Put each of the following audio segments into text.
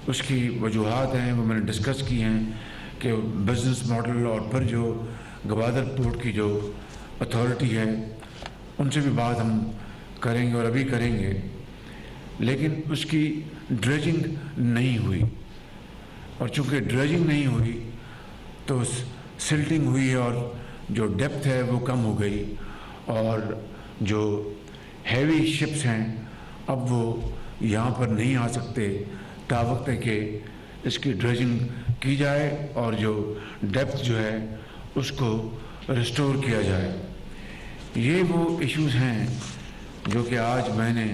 اس کی وجوہات ہیں وہ میں نے ڈسکس کی ہیں کہ بزنس ماڈل اور پھر جو گوادر پورٹ کی جو اتھارٹی ہے ان سے بھی بات ہم کریں گے اور ابھی کریں گے، لیکن اس کی ڈریجنگ نہیں ہوئی، اور چونکہ ڈریجنگ نہیں ہوئی تو سلٹنگ ہوئی ہے اور جو ڈیپتھ ہے وہ کم ہو گئی، اور جو ہیوی شپس ہیں اب وہ یہاں پر نہیں آ سکتے تا وقت ہے کہ اس کی ڈریجنگ کی جائے اور جو ڈیپتھ جو ہے اس کو ریسٹور کیا جائے۔ یہ وہ ایشوز ہیں جو کہ آج میں نے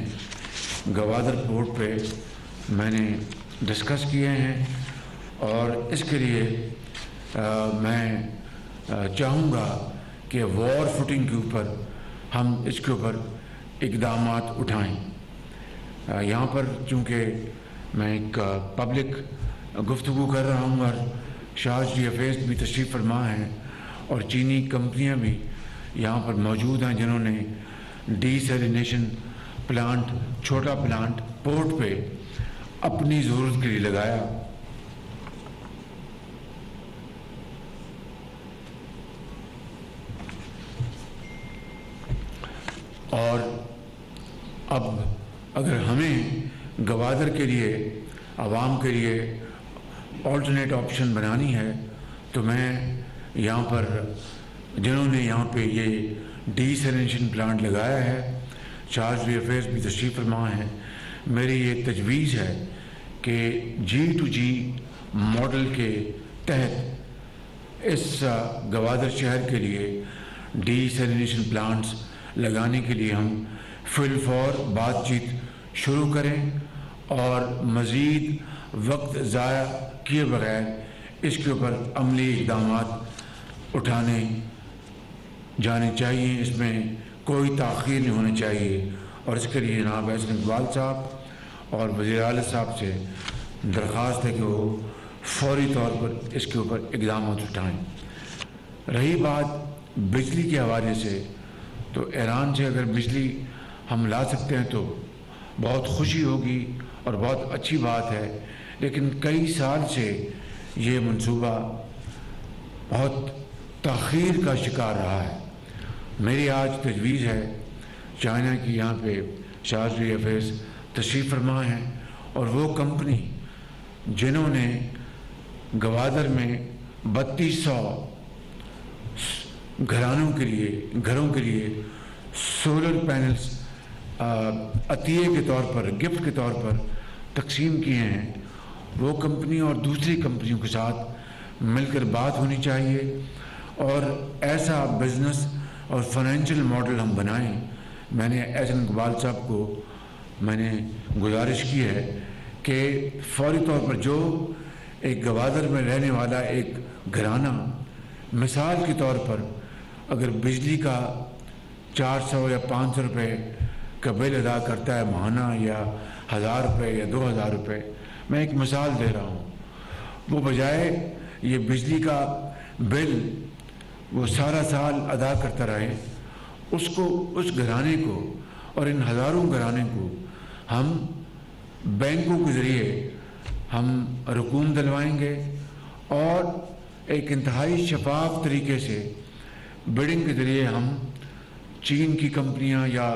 گوادر پورٹ پہ میں نے ڈسکس کیے ہیں، اور اس کے لیے میں چاہوں گا کہ وار فوٹنگ کے اوپر ہم اس کے اوپر اقدامات اٹھائیں۔ یہاں پر چونکہ میں ایک پبلک گفتگو کر رہا ہوں اور شاہ جی حفیظ بھی تشریف فرما ہیں اور چینی کمپنیاں بھی یہاں پر موجود ہیں جنہوں نے ڈی سیلینیشن پلانٹ، چھوٹا پلانٹ پورٹ پہ اپنی ضرورت کے لیے لگایا۔ اور اب اگر ہمیں گوادر کے لیے، عوام کے لیے آلٹرنیٹ آپشن بنانی ہے تو میں یہاں پر جنہوں نے یہاں پہ یہ ڈی سیلینیشن پلانٹ لگایا ہے، چارج بی افیئرز بھی تشریف فرما ہیں، میری یہ تجویز ہے کہ G2G ماڈل کے تحت اس گوادر شہر کے لیے ڈی سیلینیشن پلانٹس لگانے کے لیے ہم فی الفور بات چیت شروع کریں، اور مزید وقت ضائع کیے بغیر اس کے اوپر عملی اقدامات اٹھانے جانے چاہیے، اس میں کوئی تاخیر نہیں ہونی چاہیے، اور اس کے لیے جناب احسن اقبال صاحب اور وزیر اعلیٰ صاحب سے درخواست ہے کہ وہ فوری طور پر اس کے اوپر اقدامات اٹھائیں۔ رہی بات بجلی کے حوالے سے، تو ایران سے اگر بجلی ہم لا سکتے ہیں تو بہت خوشی ہوگی اور بہت اچھی بات ہے، لیکن کئی سال سے یہ منصوبہ بہت تاخیر کا شکار رہا ہے۔ میری آج تجویز ہے، چائنا کی یہاں پہ شاہجی حفیظ تشریف فرما ہیں، اور وہ کمپنی جنہوں نے گوادر میں 3200 گھروں کے لیے سولر پینلز عطیے کے طور پر، گفٹ کے طور پر تقسیم کیے ہیں، وہ کمپنی اور دوسری کمپنیوں کے ساتھ مل کر بات ہونی چاہیے، اور ایسا بزنس اور فائنینشیل ماڈل ہم بنائیں۔ میں نے احسن اقبال صاحب کو میں نے گزارش کی ہے کہ فوری طور پر جو ایک گوادر میں رہنے والا ایک گھرانہ مثال کے طور پر اگر بجلی کا 400 یا 500 روپے کا بل ادا کرتا ہے ماہانہ، یا 1000 روپے یا 2000 روپے، میں ایک مثال دے رہا ہوں، وہ بجائے یہ بجلی کا بل وہ سارا سال ادا کرتا رہے، اس گھرانے کو اور ان ہزاروں گھرانے کو ہم بینکوں کے ذریعے ہم رقوم دلوائیں گے، اور ایک انتہائی شفاف طریقے سے بڈنگ کے ذریعے ہم چین کی کمپنیاں یا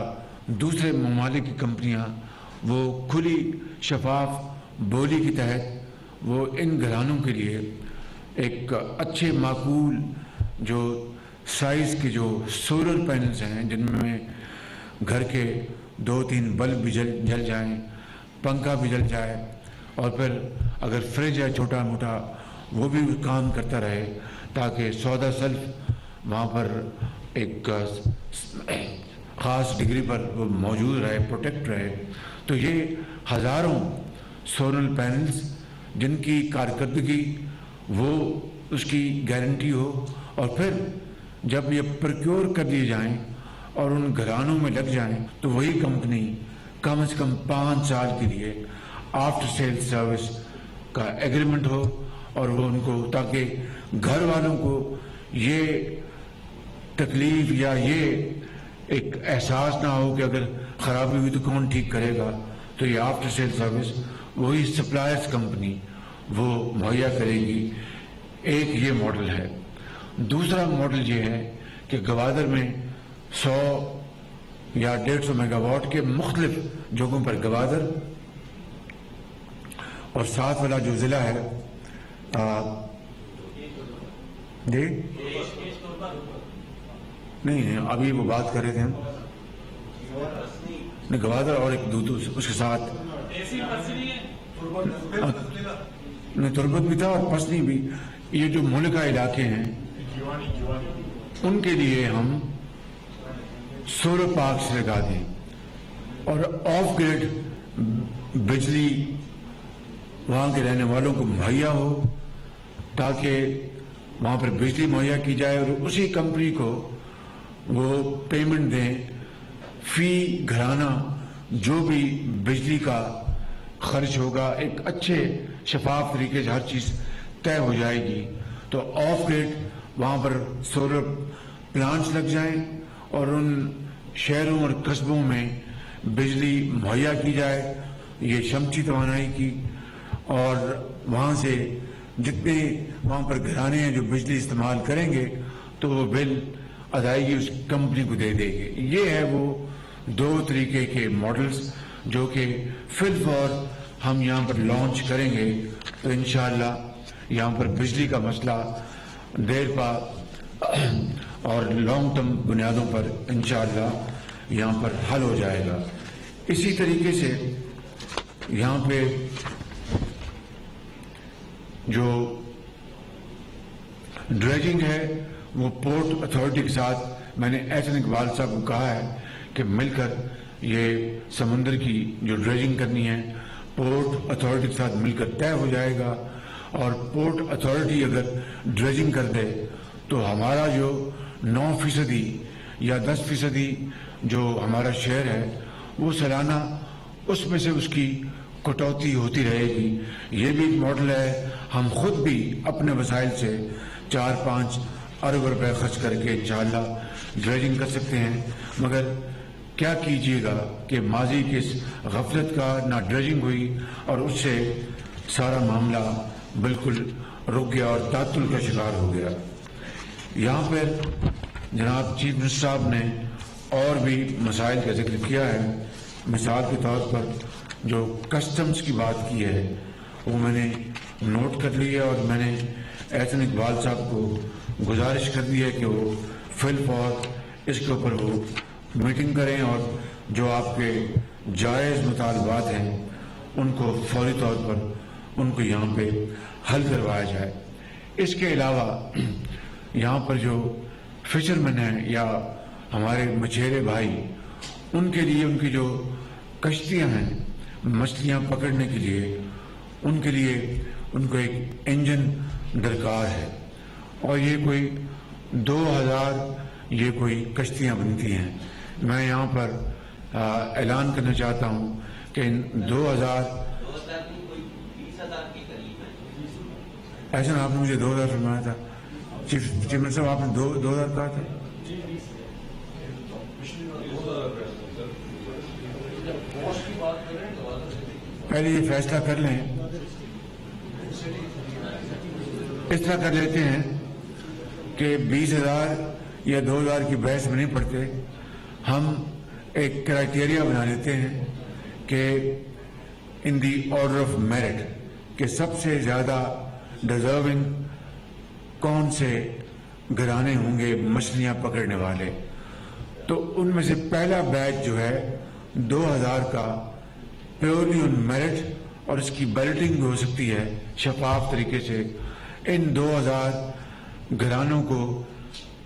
دوسرے ممالک کی کمپنیاں وہ کھلی شفاف بولی کے تحت وہ ان گھرانوں کے لیے ایک اچھے معقول جو سائز کے جو سولر پینلز ہیں، جن میں گھر کے 2-3 بلب بھی جل جائیں، پنکھا بھی جل جائے، اور پھر اگر فریج ہے چھوٹا موٹا وہ بھی کام کرتا رہے، تاکہ سودا سلف وہاں پر ایک خاص ڈگری پر وہ موجود رہے، پروٹیکٹ رہے۔ تو یہ ہزاروں سولر پینلز جن کی کارکردگی وہ اس کی گارنٹی ہو، اور پھر جب یہ پروکیور کر دیے جائیں اور ان گھرانوں میں لگ جائیں تو وہی کمپنی کم از کم 5 سال کے لیے آفٹر سیل سروس کا ایگریمنٹ ہو، اور وہ ان کو تاکہ گھر والوں کو یہ تکلیف یا یہ ایک احساس نہ ہو کہ اگر خرابی ہوئی تو کون ٹھیک کرے گا، تو یہ آفٹر سیل سروس وہی سپلائرز کمپنی وہ مہیا کرے گی. ایک یہ ماڈل ہے. دوسرا ماڈل یہ ہے کہ گوادر میں 100 یا 150 میگا واٹ کے مختلف جگہوں پر گوادر اور ساتھ والا جو ضلع ہے جی نہیں ابھی وہ بات کر رہے تھے ہم گوادر اور ایک اس کے ساتھ تربت بھی تھا اور پسنی بھی. یہ جو ملکہ علاقے ہیں ان کے لیے ہم سولر پارکس لگا دیں اور آف گریڈ بجلی وہاں کے رہنے والوں کو مہیا ہو تاکہ وہاں پر بجلی مہیا کی جائے اور اسی کمپنی کو وہ پیمنٹ دیں فی گھرانہ جو بھی بجلی کا خرچ ہوگا. ایک اچھے شفاف طریقے سے ہر چیز طے ہو جائے گی. تو آف گریڈ وہاں پر سولر پلانٹس لگ جائیں اور ان شہروں اور قصبوں میں بجلی مہیا کی جائے یہ شمسی توانائی کی, اور وہاں سے جتنے وہاں پر گھرانے ہیں جو بجلی استعمال کریں گے تو وہ بل ادائیگی اس کمپنی کو دے دے گی. یہ ہے وہ دو طریقے کے ماڈلز جو کہ فی الفور ہم یہاں پر لانچ کریں گے. تو انشاءاللہ یہاں پر بجلی کا مسئلہ دیر پا اور لانگ ٹرم بنیادوں پر انشاءاللہ یہاں پر حل ہو جائے گا. اسی طریقے سے یہاں پہ جو ڈریجنگ ہے وہ پورٹ اتھارٹی کے ساتھ میں نے احسن اقبال صاحب کو کہا ہے کہ مل کر یہ سمندر کی جو ڈریجنگ کرنی ہے پورٹ اتھارٹی کے ساتھ مل کر طے ہو جائے گا. اور پورٹ اتھارٹی اگر ڈریجنگ کر دے تو ہمارا جو 9% یا 10% جو ہمارا شہر ہے وہ سالانہ اس میں سے اس کی کٹوتی ہوتی رہے گی. یہ بھی ایک ماڈل ہے. ہم خود بھی اپنے وسائل سے 4-5 ارب روپے خرچ کر کے انشاءاللہ ڈریجنگ کر سکتے ہیں. مگر کیا کیجیے گا کہ ماضی کی اس غفلت کا نہ ڈریجنگ ہوئی اور اس سے سارا معاملہ بالکل رک گیا اور تعطل کا شکار ہو گیا. یہاں پر جناب چیف منسٹر صاحب نے اور بھی مسائل کا ذکر کیا ہے. مثال کے طور پر جو کسٹمز کی بات کی ہے وہ میں نے نوٹ کر لی ہے اور میں نے احسن اقبال صاحب کو گزارش کر دی ہے کہ وہ فی الفور اس کے اوپر وہ میٹنگ کریں اور جو آپ کے جائز مطالبات ہیں ان کو فوری طور پر ان کو یہاں پہ حل کروایا جائے. اس کے علاوہ یہاں پر جو فشرمین ہیں یا ہمارے مچھیرے بھائی ان کے لیے ان کی جو کشتیاں ہیں مچھلیاں پکڑنے کے لیے ان کے لیے ان کو ایک انجن درکار ہے اور یہ کوئی 2000 یہ کوئی کشتیاں بنتی ہیں. میں یہاں پر اعلان کرنا چاہتا ہوں کہ 2000 ایسا نا آپ نے مجھے 2000 فرمایا تھا چیف منسٹر صاحب آپ نے 2000 کہا تھا. پہلے یہ فیصلہ کر لیں. اس طرح کر لیتے ہیں کہ 20,000 یا 2,000 کی بحث میں نہیں پڑتے. ہم ایک کرائٹیریا بنا لیتے ہیں کہ ان دی آرڈر آف میرٹ کہ سب سے زیادہ ڈیزرونگ کون سے گھرانے ہوں گے مچھلیاں پکڑنے والے. تو ان میں سے پہلا بیچ جو ہے 2000 کا پیورلی آن میرٹ اور اس کی بیلٹنگ بھی ہو سکتی ہے شفاف طریقے سے. ان 2000 گھرانوں کو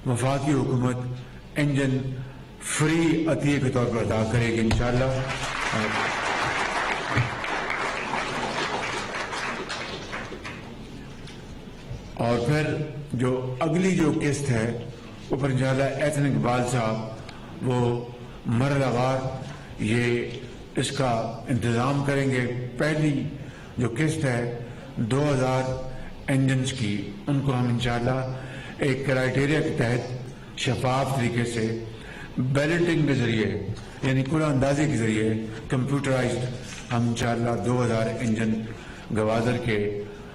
وفاقی حکومت انجن فری عطیے کے طور پر ادا کرے گی انشاءاللہ. اور پھر جو اگلی جو قسط ہے وہ پر انشاءاللہ احسن اقبال صاحب وہ مرحلہ وار یہ اس کا انتظام کریں گے. پہلی جو قسط ہے 2000 انجنز کی ان کو ہم انشاءاللہ ایک کرائٹیریا کے تحت شفاف طریقے سے بیلٹنگ کے ذریعے یعنی قرعہ اندازی کے ذریعے کمپیوٹرائزڈ ہم انشاءاللہ 2000 انجن گوادر کے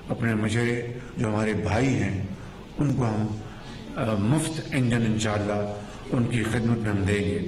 اپنے مشرے جو ہمارے بھائی ہیں ان کو ہم مفت انجن انشاءاللہ ان کی خدمت میں ہم دیں گے.